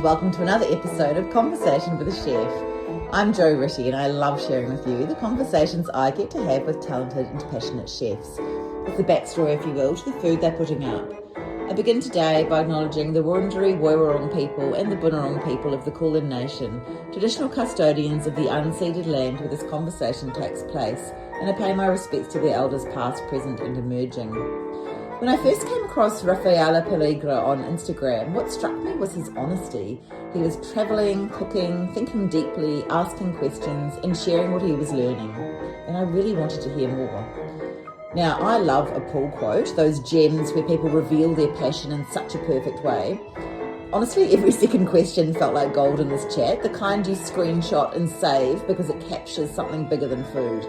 and welcome to another episode of Conversation with a Chef. I'm Jo Ritty and I love sharing with you the conversations I get to have with talented and passionate chefs. It's the backstory, if you will, to the food they're putting up. I begin today by acknowledging the Wurundjeri Woiwurrung people and the Bunurong people of the Kulin Nation, traditional custodians of the unceded land where this conversation takes place, and I pay my respects to their elders past, present and emerging. When I first came across Raffaele Pelligra on Instagram, what struck me was his honesty. He was travelling, cooking, thinking deeply, asking questions and sharing what he was learning. And I really wanted to hear more. Now, I love a pull quote, those gems where people reveal their passion in such a perfect way. Honestly, every second question felt like gold in this chat, the kind you screenshot and save because it captures something bigger than food.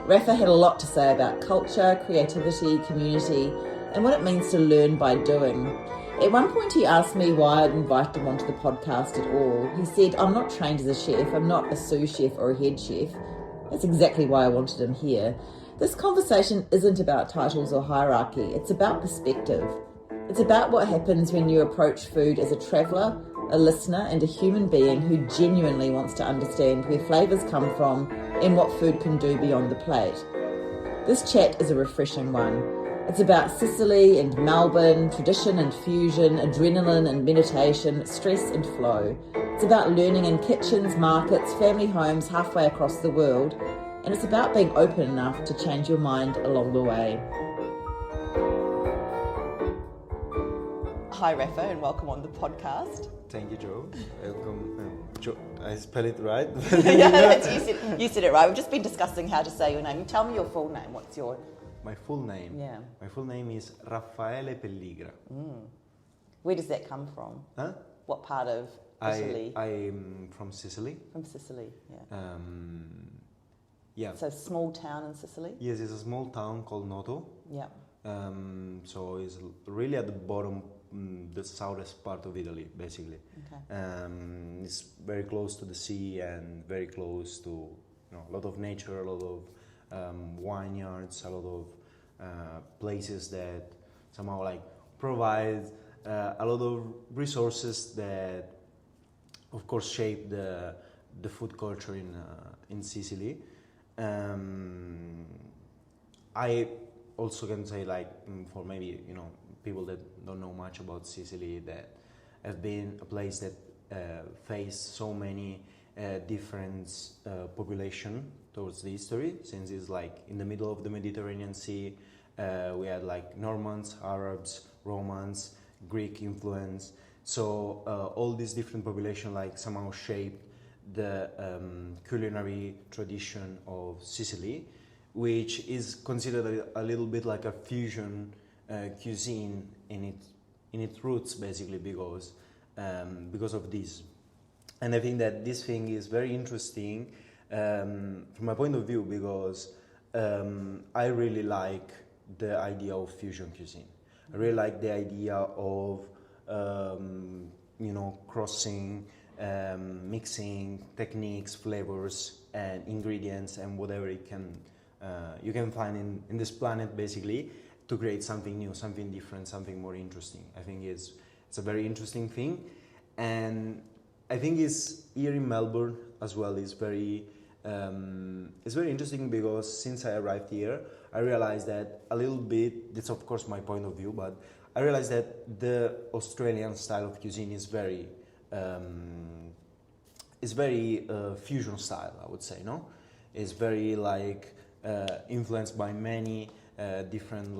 Rafa had a lot to say about culture, creativity, community, and what it means to learn by doing. At one point he asked me why I'd invited him onto the podcast at all. He said, I'm not trained as a chef, I'm not a sous chef or a head chef. That's exactly why I wanted him here. This conversation isn't about titles or hierarchy, it's about perspective. It's about what happens when you approach food as a traveller, a listener and a human being who genuinely wants to understand where flavours come from and what food can do beyond the plate. This chat is a refreshing one. It's about Sicily and Melbourne, tradition and fusion, adrenaline and meditation, stress and flow. It's about learning in kitchens, markets, family homes halfway across the world. And it's about being open enough to change your mind along the way. Hi Rafa, and welcome on the podcast. Thank you, Jo. Welcome. Jo, I spell it right? Yeah, you said it right. We've just been discussing how to say your name. You tell me your full name. What's your... My full name? Yeah. My full name is Raffaele Pelligra. Where does that come from? Huh? What part of Italy? I'm from Sicily. From Sicily, yeah. Yeah. So small town in Sicily? Yes, it's a small town called Noto. Yeah. So it's really at the bottom, the southern part of Italy, basically. Okay. It's very close to the sea and very close to a lot of nature, a lot of vineyards, a lot of places that somehow provide a lot of resources that, of course, shape the food culture in Sicily. I also can say, for maybe people that don't know much about Sicily, that have been a place that faced so many different population towards the history, since it's in the middle of the Mediterranean Sea. We had Normans, Arabs, Romans, Greek influence. So all these different population somehow shaped the culinary tradition of Sicily, which is considered a little bit like a fusion cuisine in its roots, basically, because of this. And I think that this thing is very interesting from my point of view, because I really like the idea of fusion cuisine. I really like the idea of crossing, mixing techniques, flavors, and ingredients, and whatever you can find in this planet, basically, to create something new, something different, something more interesting. I think it's a very interesting thing, and I think it's here in Melbourne as well. It's very interesting because since I arrived here, I realized that a little bit. That's of course my point of view, but I realized that the Australian style of cuisine is very fusion style, I would say. No, it's very influenced by many different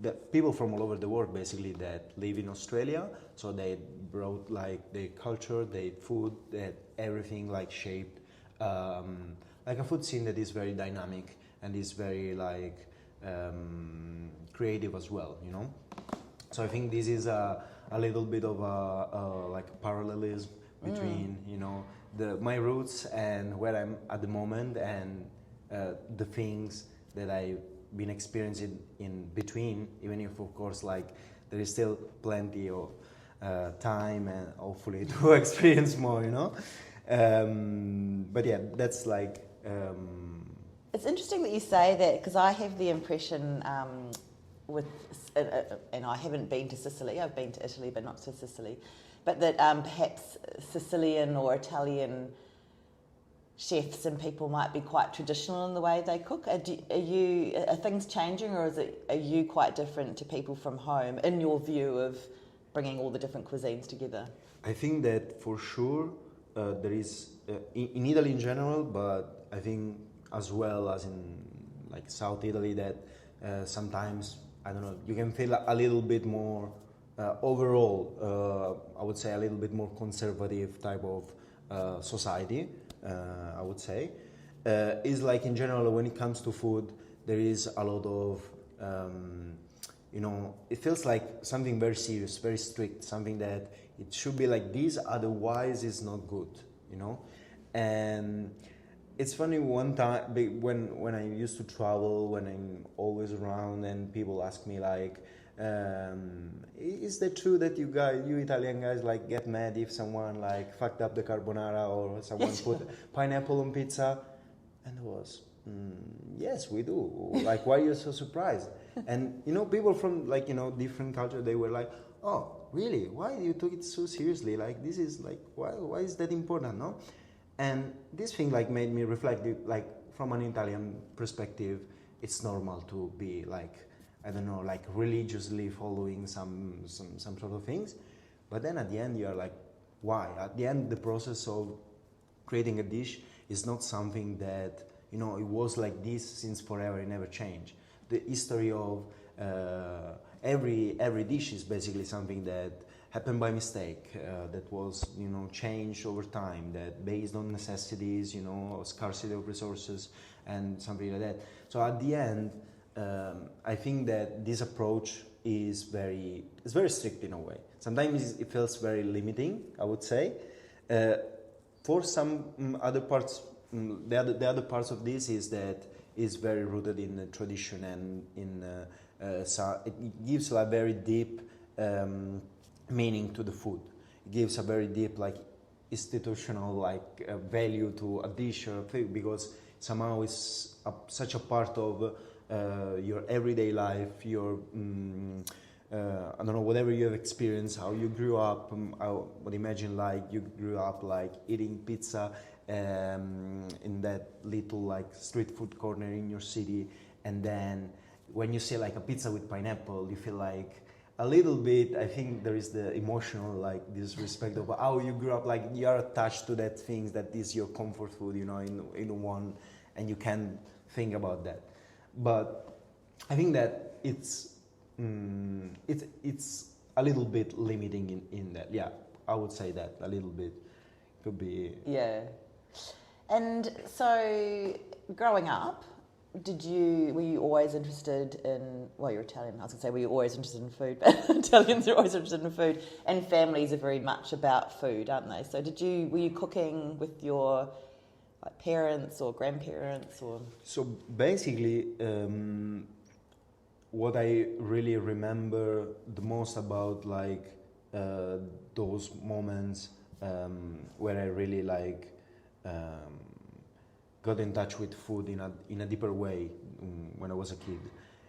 the people from all over the world, basically, that live in Australia. So they brought their culture, their food, that everything shaped a food scene that is very dynamic and is very creative as well. So I think this is a little bit of a parallelism between my roots and where I'm at the moment, and the things that I've been experiencing in between, even if of course there is still plenty of time and hopefully to experience more, but yeah, that's It's interesting that you say that, because I have the impression with, and I haven't been to Sicily. I've been to Italy, but not to Sicily. But that perhaps Sicilian or Italian chefs and people might be quite traditional in the way they cook. Are things changing, or are you quite different to people from home in your view of bringing all the different cuisines together? I think that for sure there is in Italy in general, but I think as well as in like South Italy that sometimes, I don't know, you can feel a little bit more overall, I would say a little bit more conservative type of society. I would say is like in general when it comes to food there is a lot of it feels like something very serious, very strict, something that it should be like this, otherwise it's not good, and it's funny one time when I used to travel, when I'm always around and people ask me like is that true that you Italian guys like get mad if someone like fucked up the carbonara or someone put pineapple on pizza? And it was yes, we do. Like, why are you so surprised? And people from like different culture, they were like, oh really, why you took it so seriously, like this is like why is that important, no? And this thing like made me reflect, like from an Italian perspective it's normal to be like, I don't know, like religiously following some sort of things, but then at the end you're like, why? At the end, the process of creating a dish is not something that it was like this since forever. It never changed. The history of every dish is basically something that happened by mistake, that was changed over time, that based on necessities, scarcity of resources and something like that. So at the end, I think that this approach is very strict in a way. Sometimes it feels very limiting, I would say. For some other parts, the other parts of this is that is very rooted in the tradition and in so it gives a very deep meaning to the food. It gives a very deep like institutional like value to a dish or a thing, because somehow it's such a part of your everyday life, your I don't know, whatever you have experienced, how you grew up. I would imagine like you grew up like eating pizza in that little like street food corner in your city, and then when you see like a pizza with pineapple, you feel like a little bit, I think there is the emotional like disrespect of how you grew up, like you are attached to that thing that is your comfort food, in one, and you can't think about that. But I think that it's a little bit limiting in that. Yeah, I would say that a little bit could be. Yeah. And so, growing up, were you always interested in? Well, you're Italian. I was going to say, were you always interested in food? But Italians are always interested in food, and families are very much about food, aren't they? So, were you cooking with your parents or grandparents or? So basically, what I really remember the most about like those moments where I really like got in touch with food in a deeper way when I was a kid.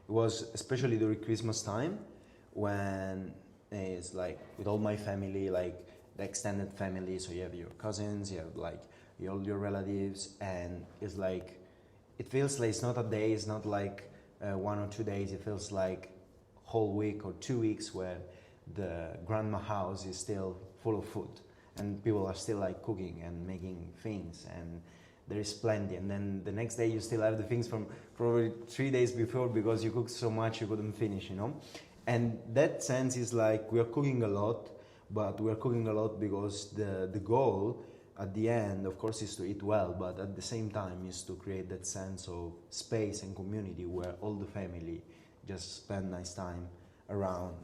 It was especially during Christmas time, when it's like with all my family, like the extended family. So you have your cousins, you have like all your relatives, and it's like it feels like it's not a day, it's not like 1 or 2 days. It feels like whole week or 2 weeks where the grandma house is still full of food and people are still like cooking and making things, and there is plenty. And then the next day you still have the things from probably 3 days before, because you cooked so much you couldn't finish, And that sense is like we are cooking a lot, but we are cooking a lot because the goal at the end, of course, is to eat well, but at the same time is to create that sense of space and community where all the family just spend nice time around.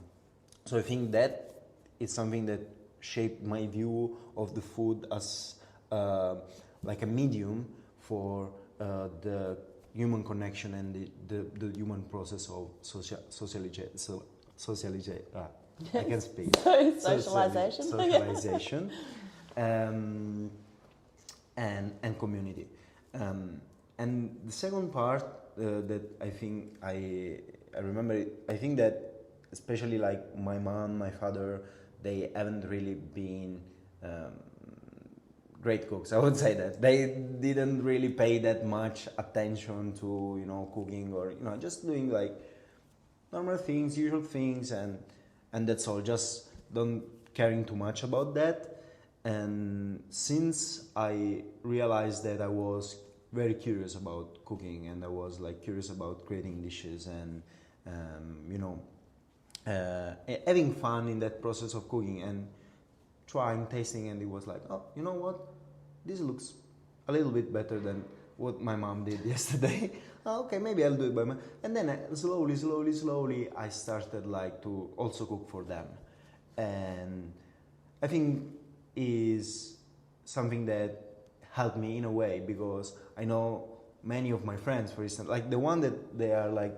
So I think that it's something that shaped my view of the food as like a medium for the human connection and the human process of socialization. I can speak. Socialization. Socialization. And community. And the second part that I think I remember I think that especially like my mom, my father, they haven't really been great cooks. I would say that they didn't really pay that much attention to cooking, or just doing like normal things, usual things, and that's all. Just don't caring too much about that. And since I realized that I was very curious about cooking, and I was like curious about creating dishes, and having fun in that process of cooking, and trying, tasting, and it was like, oh, you know what, this looks a little bit better than what my mom did yesterday. Oh, okay, maybe I'll do it by my. And then slowly, I started like to also cook for them, and I think is something that helped me in a way, because I know many of my friends, for instance, like the one that they are like,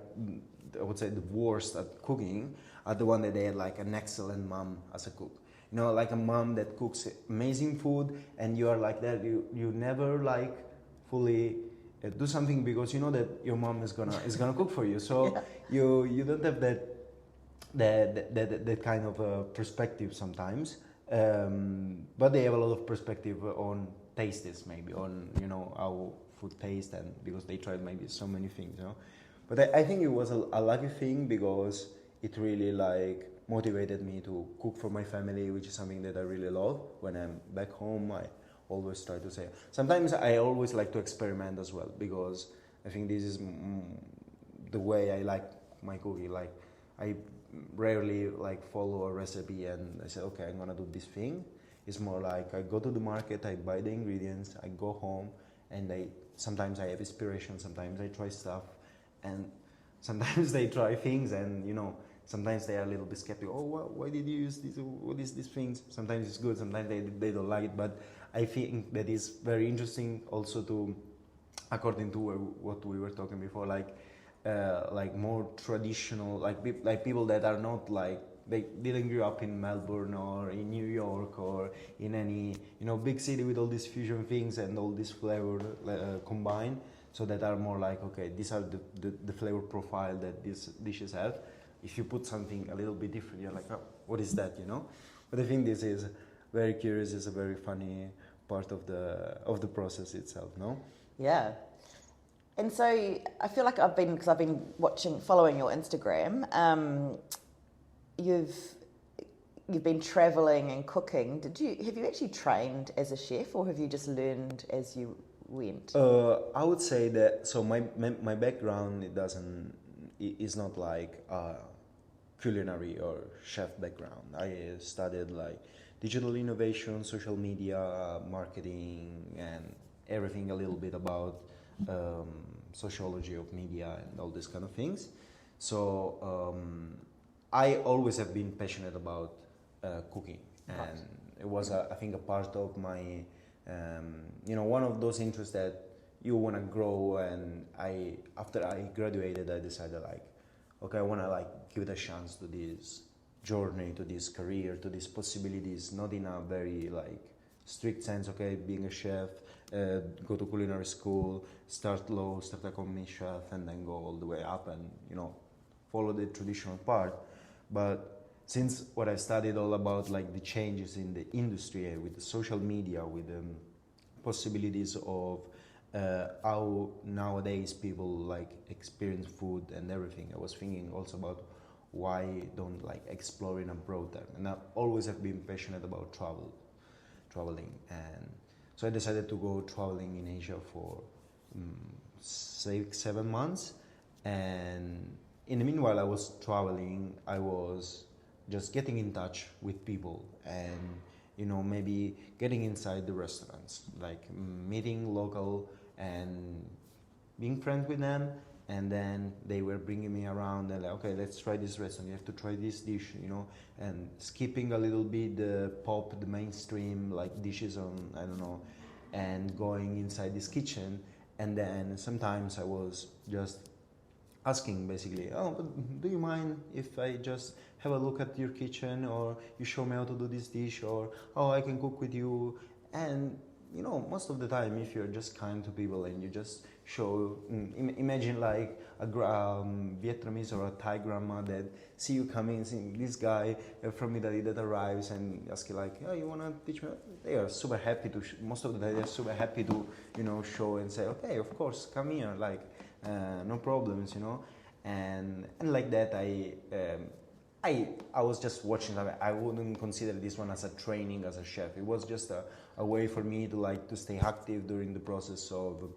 I would say the worst at cooking, are the one that they had like an excellent mom as a cook. Like a mom that cooks amazing food, and you are like that. You never like fully do something because you know that your mom is gonna cook for you. So yeah. you don't have that kind of perspective sometimes. But they have a lot of perspective on tastes, maybe on how food tastes, and because they tried maybe so many things. But I think it was a lucky thing, because it really like motivated me to cook for my family, which is something that I really love. When I'm back home, I always try to say. Sometimes I always like to experiment as well, because I think this is the way I like my cooking. Like I rarely like follow a recipe and I say, okay, I'm gonna do this thing. It's more like I go to the market, I buy the ingredients, I go home, and sometimes I have inspiration, sometimes I try stuff, and sometimes they try things, and sometimes they are a little bit skeptical. Oh, why did you use this? What is these things? Sometimes it's good, sometimes they don't like it. But I think that is very interesting also to, according to what we were talking before, like more traditional, like people that are not like, they didn't grow up in Melbourne or in New York or in any big city with all these fusion things and all this flavor combined. So that are more like, okay, these are the flavor profile that these dishes have. If you put something a little bit different, you're like, oh, what is that, But I think this is very curious, it's a very funny part of the process itself, no? Yeah. And so I feel like I've been following your Instagram. You've been traveling and cooking. Have you actually trained as a chef, or have you just learned as you went? I would say that, so my background, is not like culinary or chef background. I studied like digital innovation, social media, marketing, and everything a little bit about sociology of media and all these kind of things. So I always have been passionate about cooking, and it was I think a part of my one of those interests that you want to grow. And after I graduated, I decided like, okay, I want to like give it a chance to this journey, to this career, to these possibilities, not in a very like strict sense, okay, being a chef, go to culinary school, start low, start a commis chef, and then go all the way up and follow the traditional part. But since what I studied all about like the changes in the industry, with the social media, with the possibilities of how nowadays people like experience food and everything, I was thinking also about why don't like explore in a broad term. And I always have been passionate about traveling, and so I decided to go traveling in Asia for 6-7 months. And in the meanwhile I was traveling, I was just getting in touch with people, and maybe getting inside the restaurants, like meeting local and being friends with them. And then they were bringing me around and like, okay, let's try this restaurant, you have to try this dish, and skipping a little bit the mainstream like dishes on, I don't know, and going inside this kitchen. And then sometimes I was just asking basically, oh, but do you mind if I just have a look at your kitchen, or you show me how to do this dish, or oh, I can cook with you. And you know, most of the time, if you're just kind to people and you just show, imagine like a Vietnamese or a Thai grandma that see you coming, see this guy from Italy that arrives and ask you like, oh, you wanna teach me? They are super happy to. Most of the time, they're super happy to, you know, show and say, okay, of course, come here, like, no problems, you know, and like that, I was just watching. I wouldn't consider this one as a training as a chef. It was just a way for me to like to stay active during the process of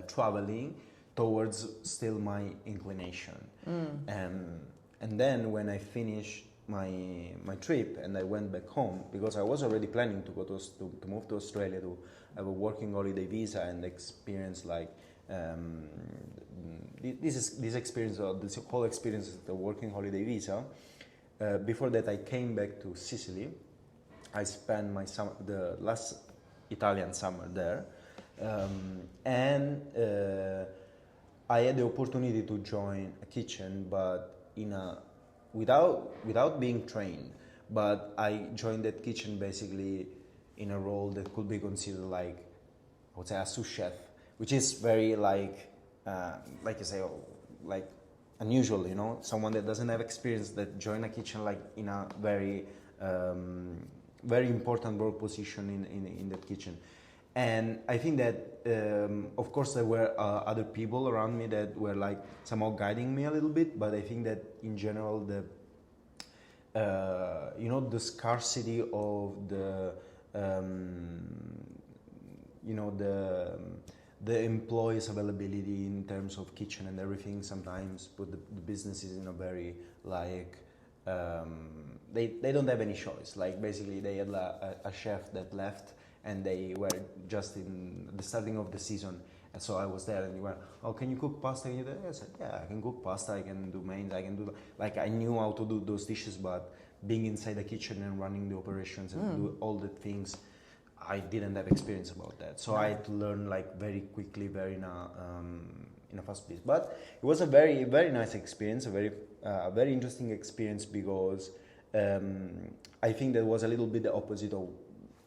traveling towards still my inclination. And then when I finished my trip and I went back home, because I was already planning to go to move to Australia to have a working holiday visa and experience like this experience, or this whole experience of the working holiday visa. Before that, I came back to Sicily. I spent the last Italian summer there, and I had the opportunity to join a kitchen, but without being trained. But I joined that kitchen basically in a role that could be considered like, I would say, a sous chef, which is very like you say, like unusual, you know, someone that doesn't have experience that join a kitchen like in a very very important role position in that kitchen. And I think that of course there were other people around me that were like somehow guiding me a little bit, but I think that in general the you know, the scarcity of the you know, the employees availability in terms of kitchen and everything sometimes put the businesses in a very like they don't have any choice. Like basically they had a chef that left and they were just in the starting of the season, and so I was there and you were, oh, can you cook pasta? And I said, yeah, I can cook pasta, I can do mains, I can do, like I knew how to do those dishes, but being inside the kitchen and running the operations and do all the things, I didn't have experience about that, so I had to learn like very quickly, very in a fast pace. But it was a very very nice experience, a very interesting experience, because I think that was a little bit the opposite of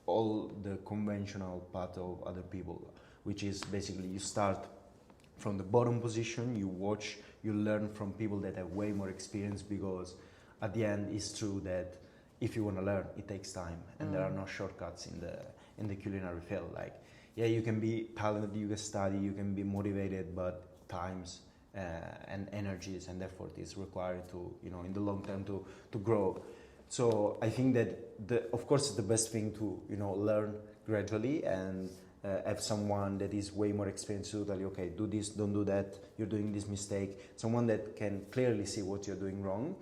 all the conventional path of other people, which is basically you start from the bottom position, you watch, you learn from people that have way more experience, because at the end it's true that if you want to learn, it takes time, and there are no shortcuts in the culinary field. Like, yeah, you can be talented, you can study, you can be motivated, but times and energies and effort is required to, you know, in the long term to grow. So I think that of course it's the best thing to, you know, learn gradually and have someone that is way more experienced to tell you, okay, do this, don't do that, you're doing this mistake. Someone that can clearly see what you're doing wrong.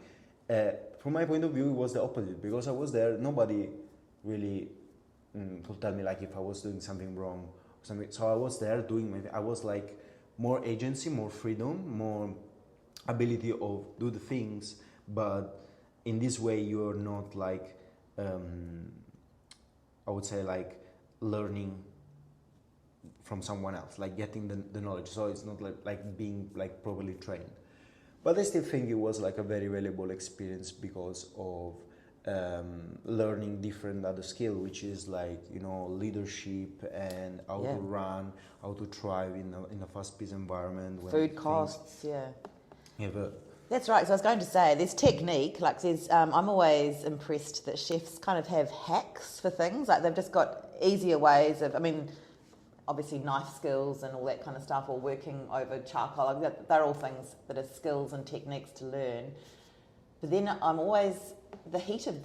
From my point of view, it was the opposite, because I was there, nobody really could tell me like if I was doing something wrong or something. So I was there I was like more agency, more freedom, more ability of do the things, but in this way you're not like I would say like learning from someone else, like getting the knowledge. So it's not like being like properly trained. But I still think it was like a very valuable experience because of learning different other skill, which is like, you know, leadership and how to run, how to thrive in a fast-paced environment. Food costs, but that's right. So I was going to say, there's technique. Like there's, I'm always impressed that chefs kind of have hacks for things. Like they've just got easier ways of, I mean, obviously knife skills and all that kind of stuff, or working over charcoal. Like they're all things that are skills and techniques to learn. But then I'm always, the heat of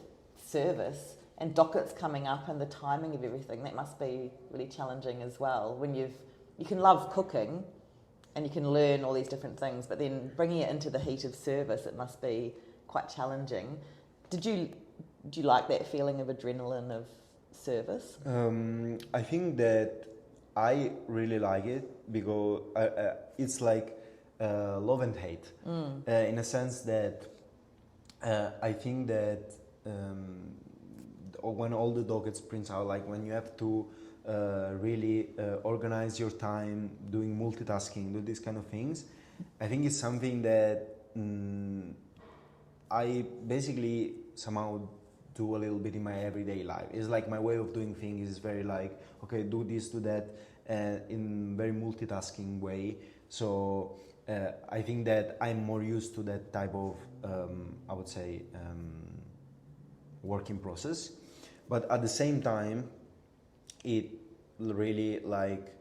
service and dockets coming up and the timing of everything, that must be really challenging as well. When you can love cooking and you can learn all these different things, but then bringing it into the heat of service, it must be quite challenging. Did you like that feeling of adrenaline of service? I think that I really like it because it's like love and hate, in a sense that I think that when all the dockets prints out, like when you have to really organize your time, doing multitasking, do these kind of things, I think it's something that I basically somehow do a little bit in my everyday life. It's like my way of doing things is very like, okay, do this, do that, in very multitasking way. So I think that I'm more used to that type of, I would say, working process. But at the same time, it really like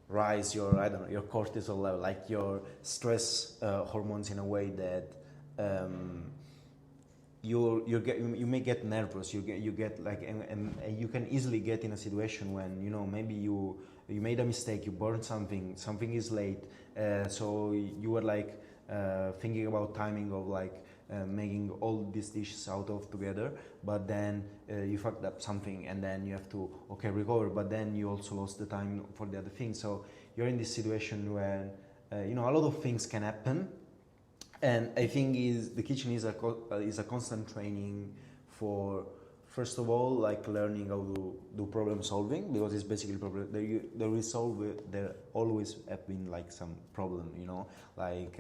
rise your, I don't know, your cortisol level, like your stress hormones, in a way that you may get nervous. You get like, and you can easily get in a situation when, you know, maybe you made a mistake, you burned something is late, so you were like thinking about timing of like making all these dishes out of together, but then you fucked up something, and then you have to recover, but then you also lost the time for the other thing. So you're in this situation where you know, a lot of things can happen. And I think the kitchen is a constant training for, first of all, like learning how to do problem solving, because it's basically problem. There always have been like some problem, you know, like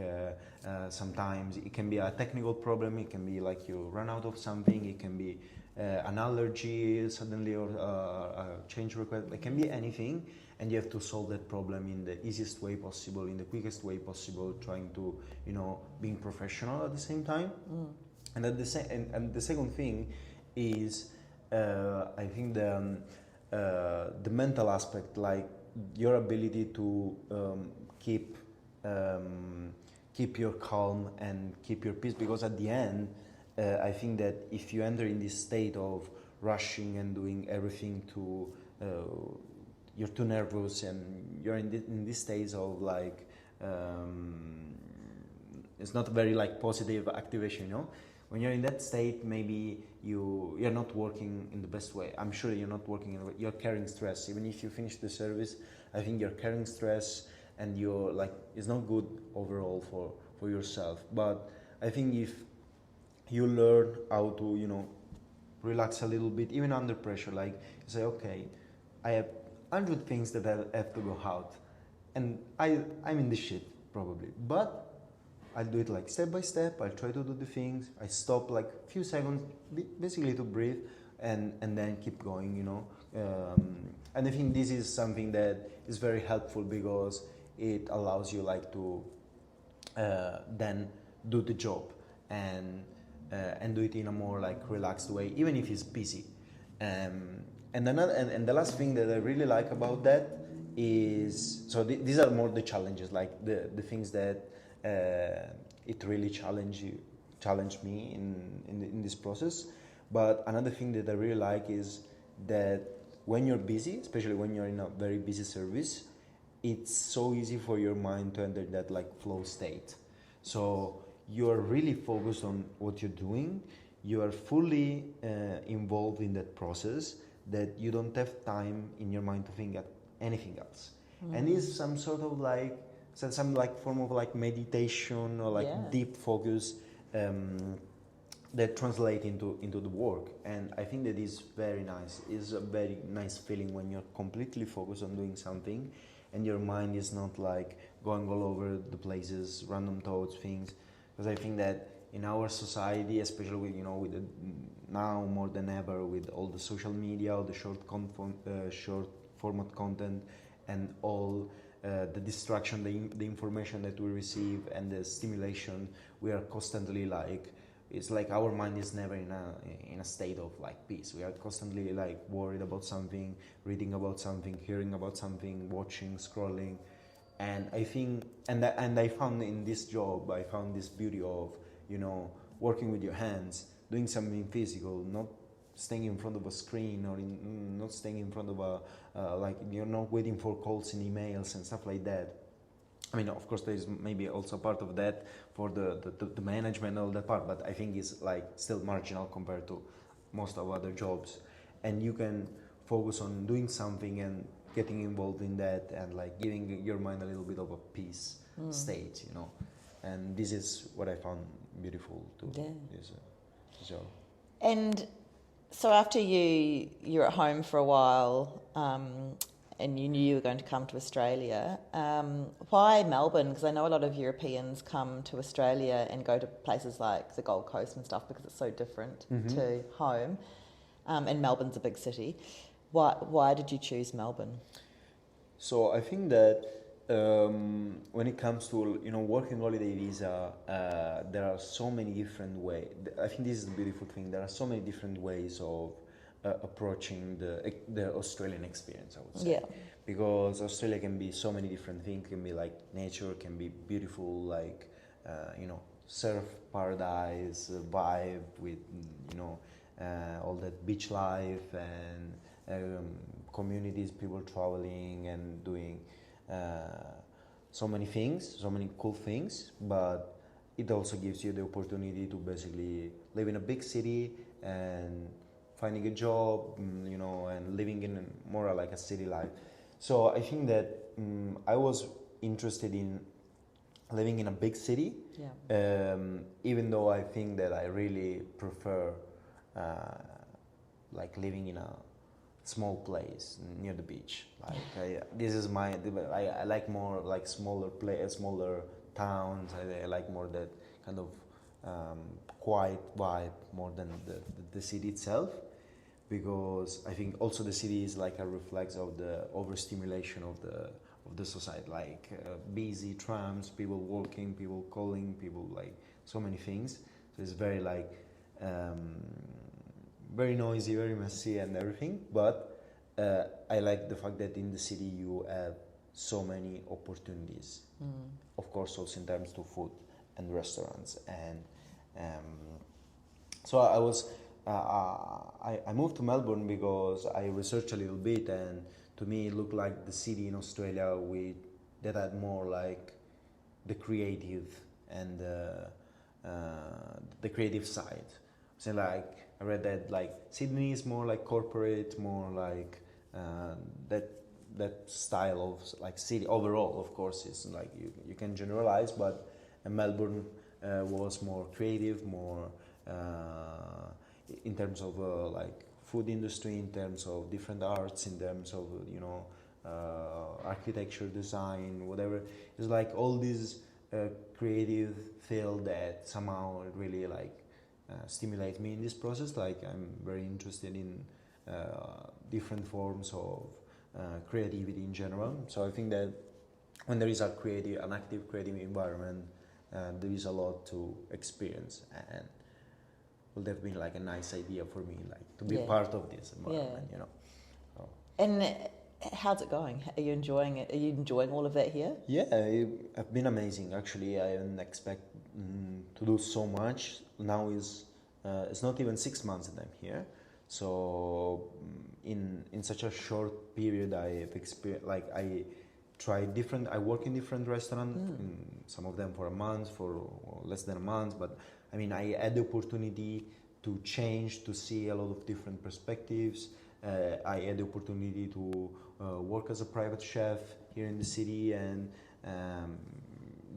sometimes it can be a technical problem, it can be like you run out of something, it can be an allergy suddenly, or a change request. It can be anything, and you have to solve that problem in the easiest way possible, in the quickest way possible, trying to, you know, being professional at the same time. And at the second thing is I think the mental aspect, like your ability to keep your calm and keep your peace, because at the end I think that if you enter in this state of rushing and doing everything to you're too nervous, and you're in this state of like it's not very like positive activation, you know. When you're in that state, maybe you're not working in the best way. I'm sure you're not working you're carrying stress. Even if you finish the service, I think you're carrying stress, and you're like, it's not good overall for yourself. But I think if you learn how to, you know, relax a little bit, even under pressure, like you say, okay, I have 100 things that I have to go out, and I'm in the shit probably, but I'll do it like step by step. I'll try to do the things. I stop like a few seconds, basically to breathe, and then keep going, you know. And I think this is something that is very helpful, because it allows you like to then do the job and do it in a more like relaxed way, even if it's busy. And the last thing that I really like about that is, so these are more the challenges, like the things that it really challenged me in this process. But another thing that I really like is that when you're busy, especially when you're in a very busy service, it's so easy for your mind to enter that like flow state. So you're really focused on what you're doing. You are fully involved in that process, that you don't have time in your mind to think at anything else. And it's some sort of like some like form of like meditation, or like deep focus that translate into the work. And I think that is very nice. It's a very nice feeling when you're completely focused on doing something, and your mind is not like going all over the places, random thoughts, things. Because I think that in our society, especially with, you know, with now more than ever, with all the social media, all the short format content, and all the distraction, the information that we receive, and the stimulation, we are constantly like, it's like our mind is never in a state of like peace. We are constantly like worried about something, reading about something, hearing about something, watching, scrolling. And I think, and I found in this job, I found this beauty of, you know, working with your hands, doing something physical, not staying in front of a screen, or not staying in front of a like, you're not waiting for calls and emails and stuff like that. I mean, of course, there is maybe also part of that for the management and all that part, but I think it's like still marginal compared to most of other jobs. And you can focus on doing something and getting involved in that, and like giving your mind a little bit of a peace state, you know. And this is what I found beautiful to this job. And so after you're at home for a while, and you knew you were going to come to Australia. Why Melbourne? Because I know a lot of Europeans come to Australia and go to places like the Gold Coast and stuff because it's so different to home. And Melbourne's a big city. Why did you choose Melbourne? So I think that when it comes to working holiday visa, there are so many different ways. I think this is the beautiful thing. There are so many different ways of approaching the Australian experience, I would say. Yeah. Because Australia can be so many different things. It can be like nature, can be beautiful, like surf paradise vibe with all that beach life and communities, people traveling and doing so many things, so many cool things. But it also gives you the opportunity to basically live in a big city and finding a job, and living in more like a city life. So I think that I was interested in living in a big city, even though I think that I really prefer like living in a small place near the beach. Like I like more like smaller towns. I like more that kind of quiet vibe more than the city itself, because I think also the city is like a reflex of the overstimulation of the society, like busy trams, people walking, people calling, people like so many things. So it's very like very noisy, very messy and everything. But I like the fact that in the city you have so many opportunities. Of course, also in terms of food and restaurants. And so I was I moved to Melbourne because I researched a little bit, and to me it looked like the city in Australia that had more like the creative and the creative side. So like I read that like Sydney is more like corporate, more like that style of like city overall. Of course, it's like you can generalize, but Melbourne was more creative, more in terms of like food industry, in terms of different arts, in terms of architecture, design, whatever. It's like all these creative field that somehow really like stimulate me in this process. Like I'm very interested in different forms of creativity in general. So I think that when there is an active creative environment, there is a lot to experience, and would have been like a nice idea for me, like to be part of this environment, So. And how's it going? Are you enjoying it? Are you enjoying all of that here? Yeah, it's been amazing. Actually, I didn't expect to do so much. Now it's not even 6 months that I'm here. So in such a short period, I've experienced like I work in different restaurants, some of them for a month, for less than a month, but I mean, I had the opportunity to change, to see a lot of different perspectives. I had the opportunity to work as a private chef here in the city, and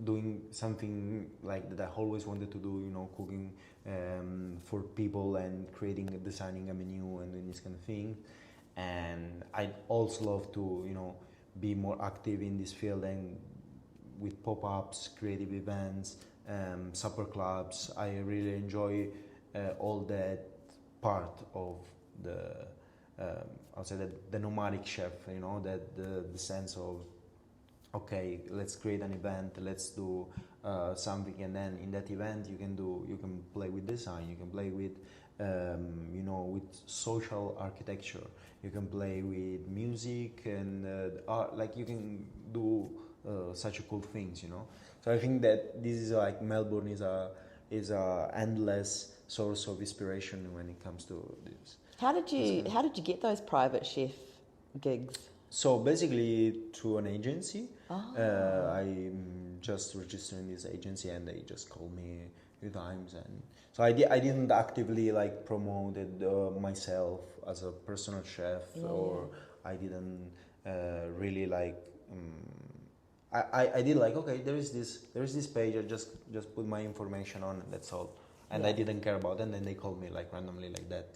doing something like that I always wanted to do, cooking for people and designing a menu and doing this kind of thing. And I'd also love to, be more active in this field and with pop-ups, creative events, supper clubs. I really enjoy all that part of the I'll say that the nomadic chef, that the sense of, okay, let's create an event, let's do something, and then in that event you can play with design, you can play with with social architecture, you can play with music and art, like you can do such a cool things, So I think that this is like Melbourne is a endless source of inspiration when it comes to this. How did you get those private chef gigs? So basically through an agency. I just registered in this agency and they just called me a few times, and so I didn't actively like promote it myself as a personal chef, or I didn't really like I did like, okay, there is this page, I just put my information on and that's all, and I didn't care about it, and then they called me like randomly like that,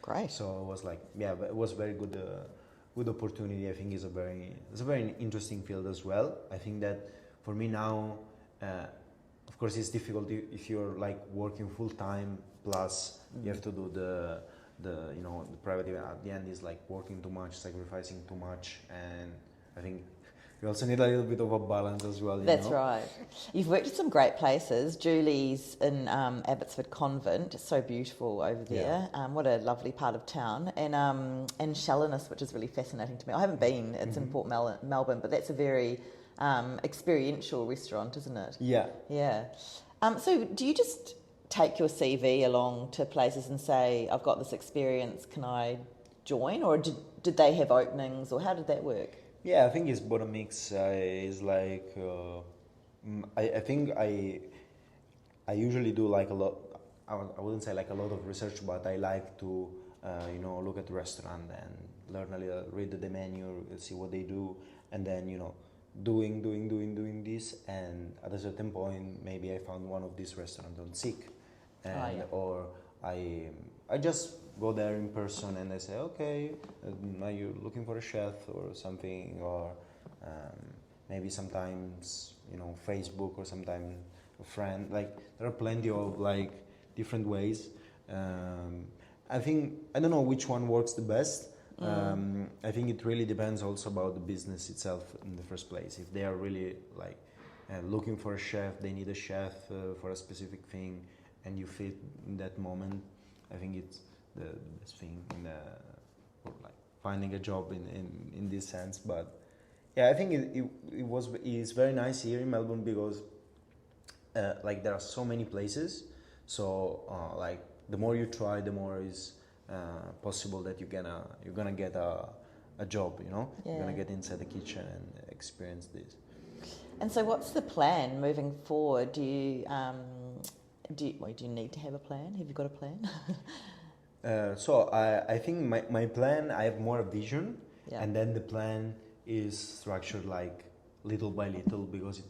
Great. So it was like, it was very good good opportunity. I think it's a very interesting field as well. I think that for me now, of course, it's difficult if you're like working full time plus you have to do the the private event. At the end is like working too much, sacrificing too much, and I think you also need a little bit of a balance as well. That's right. You've worked at some great places. Julie's in Abbotsford Convent. It's so beautiful over there. Yeah. What a lovely part of town. And Shallowness, which is really fascinating to me. I haven't been. It's in Port Melbourne, but that's a very experiential restaurant, isn't it? Yeah. Yeah. So do you just take your CV along to places and say, I've got this experience, can I join? Or did they have openings, or how did that work? Yeah, I think it's both a mix. It's like I think I usually do like a lot. I wouldn't say like a lot of research, but I like to look at the restaurant and learn a little, read the menu, see what they do, and then doing this. And at a certain point, maybe I found one of these restaurants on Sick, and or I just go there in person and I say, okay, are you looking for a chef or something? Or maybe sometimes, Facebook, or sometimes a friend. Like, there are plenty of like different ways. I think, I don't know which one works the best. I think it really depends also about the business itself in the first place. If they are really like looking for a chef, they need a chef for a specific thing, and you fit in that moment, I think it's the best thing for like finding a job in this sense. But yeah, I think it's very nice here in Melbourne because like there are so many places. So like the more you try, the more is possible that you're gonna get a job. Yeah. You're gonna get inside the kitchen and experience this. And so, what's the plan moving forward? Do you need to have a plan? Have you got a plan? So I think my plan, I have more a vision, Yeah. and then the plan is structured like little by little, because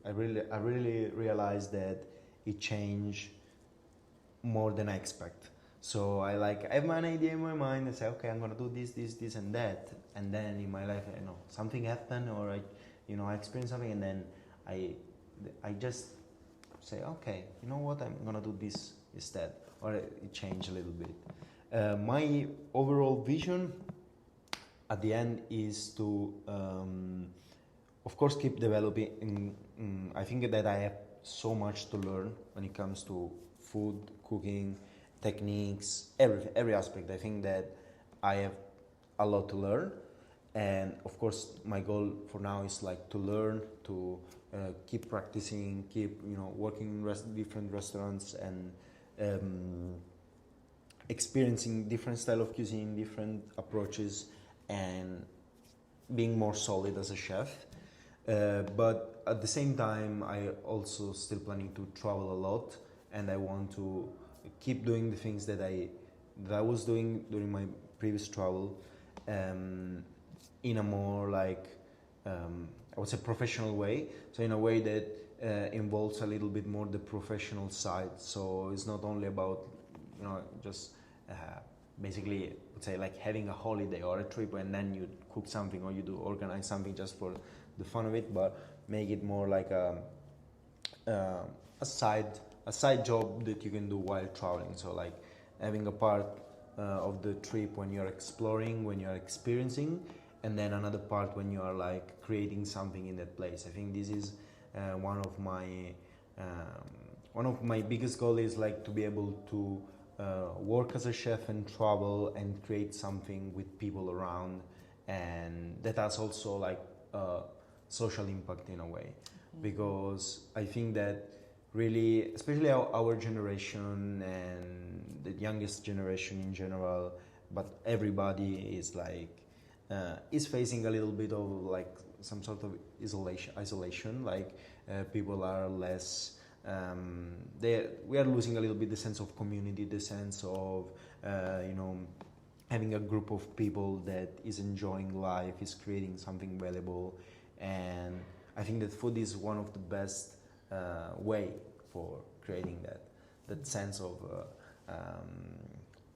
I really realized that it changed more than I expect. So I have an idea in my mind. I say, okay, I'm gonna do this, and that, and then in my life, something happened, or I experience something, and then I just say, okay, you know what, I'm gonna do this instead, or it changed a little bit. My overall vision at the end is to, of course, keep developing. I think that I have so much to learn when it comes to food, cooking, techniques, every aspect. I think that I have a lot to learn, and of course, my goal for now is like to learn, to keep practicing, keep working in different restaurants, and experiencing different style of cuisine, different approaches, and being more solid as a chef. But at the same time, I also still planning to travel a lot, and I want to keep doing the things that I was doing during my previous travel, in a more like I would say professional way. So in a way that involves a little bit more the professional side. So it's not only about just basically, I would say, like having a holiday or a trip and then you cook something, or you do organize something just for the fun of it, but make it more like a side job that you can do while traveling. So like having a part of the trip when you're exploring, when you're experiencing, and then another part when you are like creating something in that place. I think this is one of my biggest goals, is like to be able to work as a chef and travel and create something with people around, and that has also like social impact in a way. Because I think that really, especially our generation and the youngest generation in general, but everybody is like is facing a little bit of like some sort of isolation. Like people are less. We are losing a little bit the sense of community, the sense of having a group of people that is enjoying life, is creating something valuable, and I think that food is one of the best way for creating that sense of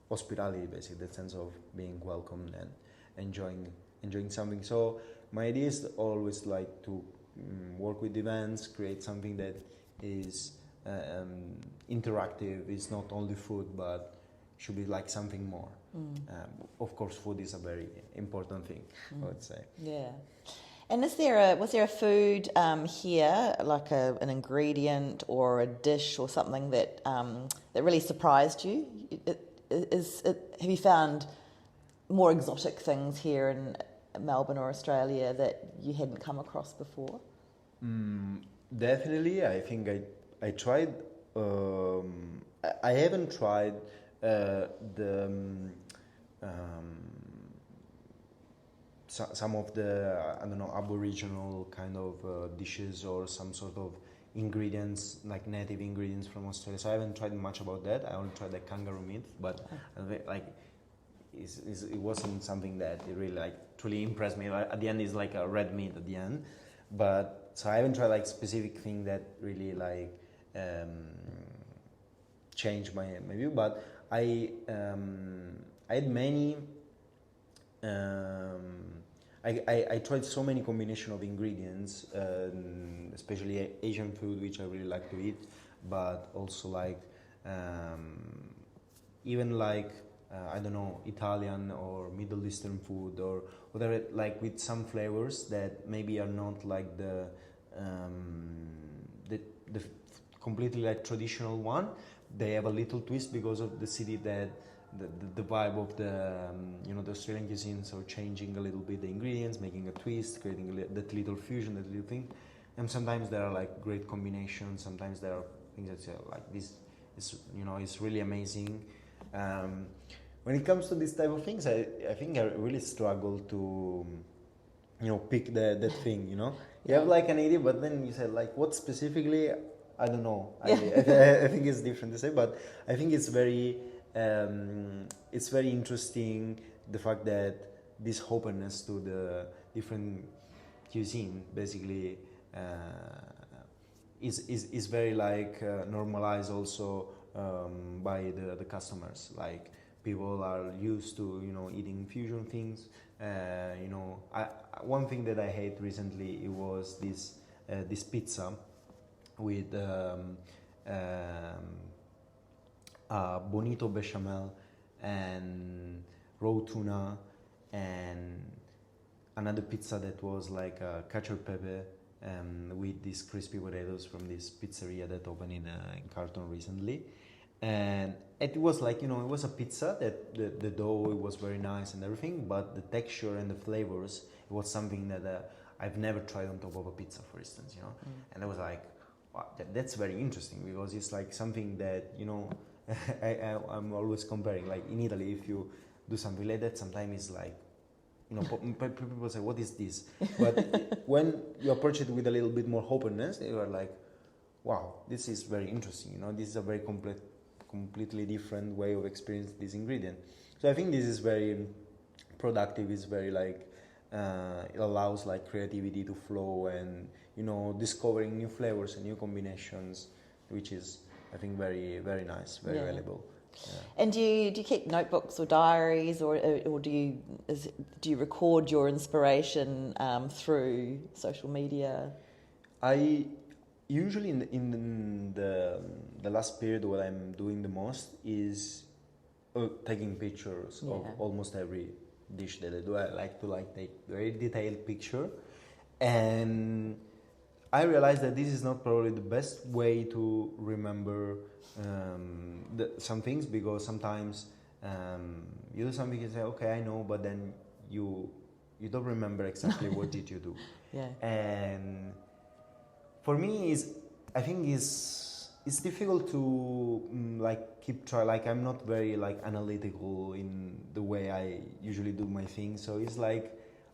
hospitality, basically, that sense of being welcomed and enjoying enjoying something. So my idea is always like to work with events, create something that is interactive. It's not only food, but should be like something more. Of course, food is a very important thing, I would say. Yeah. And was there a food here, like an ingredient or a dish or something that that really surprised you? Have you found more exotic things here in Melbourne or Australia that you hadn't come across before? Definitely, I think I tried. I haven't tried the some of the I don't know, Aboriginal kind of dishes or some sort of ingredients, like native ingredients from Australia. So I haven't tried much about that. I only tried the kangaroo meat, but like it wasn't something that it really like truly impressed me. Like, at the end, it's like a red meat at the end, but so I haven't tried like specific thing that really like changed my view. But I had many. I tried so many combination of ingredients, especially Asian food, which I really like to eat, but also like even like I don't know, Italian or Middle Eastern food or whatever, like with some flavors that maybe are not like the completely like traditional one. They have a little twist because of the city that the vibe of the the Australian cuisine, so changing a little bit the ingredients, making a twist, creating that little fusion, that little thing. And sometimes there are like great combinations. Sometimes there are things that say like this is it's really amazing. When it comes to this type of things, I think I really struggle to pick that thing. You have like an idea, but then you say like what specifically, I don't know. I think it's different to say, but I think it's very interesting, the fact that this openness to the different cuisine basically is very like normalized also by the customers. Like people are used to eating fusion things. One thing that I hate recently, it was this pizza with bonito bechamel and raw tuna and another pizza that was like cacio e pepe with these crispy potatoes from this pizzeria that opened in Carlton recently. And it was like it was a pizza that the dough, it was very nice and everything, but the texture and the flavors, it was something that I've never tried on top of a pizza, for instance. And I was like, wow, that's very interesting, because it's like something that I'm always comparing. Like in Italy, if you do something like that, sometimes it's like people say, what is this? But when you approach it with a little bit more openness, you are like, wow, this is very interesting. This is a very completely different way of experiencing this ingredient. So I think this is very productive. It's very like it allows like creativity to flow and discovering new flavors and new combinations, which is, I think, very, very nice, very valuable. Yeah. And do you keep notebooks or diaries, or do you record your inspiration through social media? I usually in the last period, what I'm doing the most is taking pictures of almost every dish that I do. I like to take very detailed picture, and I realized that this is not probably the best way to remember some things, because sometimes you do something and say, okay, I know, but then you don't remember exactly what did you do. Yeah. And for me, I think it's difficult to keep track. Like I'm not very analytical in the way I usually do my things. So it's like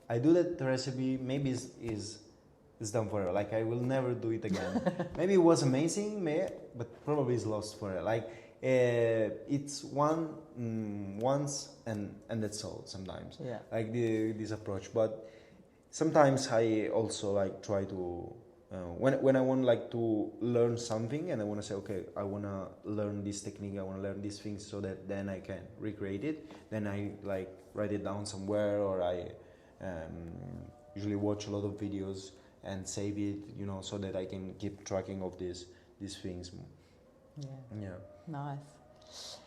I do that recipe. Maybe it's done forever. Like I will never do it again. Maybe it was amazing, but probably it's lost forever. It's once and that's all. Sometimes. Yeah. Like this approach, but sometimes I also try to. When I want to learn something and I want to say, okay, I want to learn this technique, I want to learn these things so that then I can recreate it, then I write it down somewhere, or I usually watch a lot of videos and save it, so that I can keep tracking of these things. Yeah. Nice.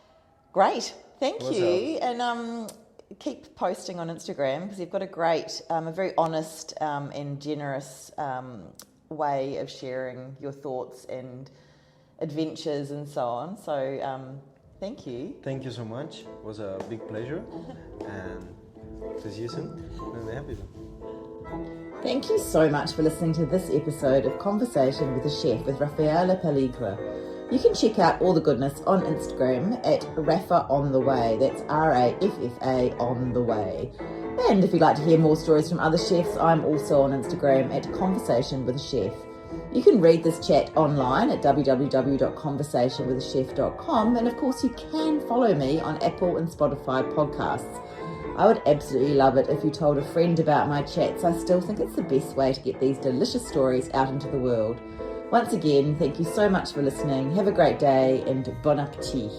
Great. Thank What's you. And keep posting on Instagram, because you've got a great, a very honest and generous way of sharing your thoughts and adventures and so on. So thank you. Thank you so much. It was a big pleasure. And to see you soon. I'm happy. Thank you so much for listening to this episode of Conversation with a Chef with Raffaele Pelligra. You can check out all the goodness on Instagram at Raffa on the Way. That's RAFFA on the Way. And if you'd like to hear more stories from other chefs, I'm also on Instagram at Conversation with a Chef. You can read this chat online at www.conversationwithachef.com, and of course you can follow me on Apple and Spotify podcasts. I would absolutely love it if you told a friend about my chats. I still think it's the best way to get these delicious stories out into the world. Once again, thank you so much for listening. Have a great day and bon appetit.